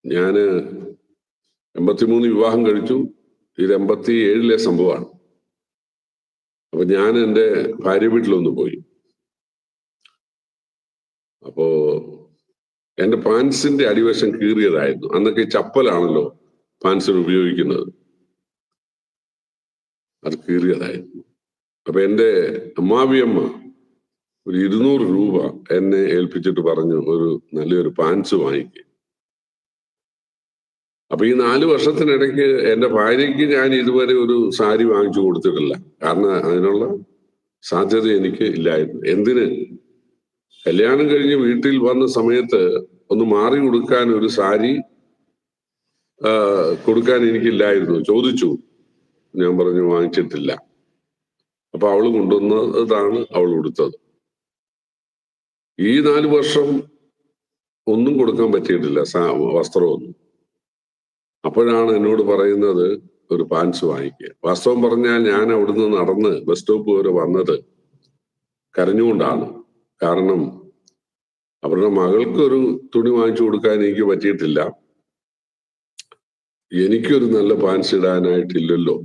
ഞാന് 83 വിവാഹം കഴിച്ചു. ഇത് 87 സംഭവമാണ്. അപ്പൊ ഞാൻ എൻ്റെ ഭാര്യ വീട്ടിലൊന്ന് പോയി. അപ്പോ എൻ്റെ പാൻസിന്റെ അടിവശം കീറിയതായിരുന്നു. അന്നൊക്കെ ചപ്പലാണല്ലോ പാൻസിന് ഉപയോഗിക്കുന്നത്. അത് കീറിയതായിരുന്നു. അപ്പൊ എൻ്റെ അമ്മാവിയമ്മ ഒരു 200 രൂപ എന്നെ ഏൽപ്പിച്ചിട്ട് പറഞ്ഞു, ഒരു നല്ലൊരു പാൻസ് വാങ്ങിക്കുക. അപ്പൊ ഈ 4 വർഷത്തിനിടയ്ക്ക് എൻ്റെ ഭാര്യയ്ക്ക് ഞാൻ ഇതുവരെ ഒരു സാരി വാങ്ങിച്ചു കൊടുത്തിട്ടില്ല. കാരണം അതിനുള്ള സാധ്യത എനിക്ക് ഇല്ലായിരുന്നു. എന്തിന്, കല്യാണം കഴിഞ്ഞ് വീട്ടിൽ വന്ന സമയത്ത് ഒന്ന് മാറി കൊടുക്കാൻ ഒരു സാരി കൊടുക്കാൻ എനിക്കില്ലായിരുന്നു. ചോദിച്ചു, ഞാൻ പറഞ്ഞു വാങ്ങിച്ചിട്ടില്ല. അപ്പൊ അവള് കൊണ്ടുവന്നതാണ് അവൾ ഉടുത്തത്. ഈ 4 വർഷം ഒന്നും കൊടുക്കാൻ പറ്റിയിട്ടില്ല, വസ്ത്രമൊന്നും. അപ്പോഴാണ് എന്നോട് പറയുന്നത് ഒരു പാൻസ് വാങ്ങിക്കുക. വാസ്തവം പറഞ്ഞാൽ ഞാൻ അവിടുന്ന് നടന്ന് ബസ് സ്റ്റോപ്പ് വരെ വന്നത് കരഞ്ഞുകൊണ്ടാണ്. കാരണം അവരുടെ മകൾക്ക് ഒരു തുണി വാങ്ങിച്ചു കൊടുക്കാൻ എനിക്ക് പറ്റിയിട്ടില്ല. എനിക്കൊരു നല്ല പാൻസ് ഇടാനായിട്ടില്ലല്ലോ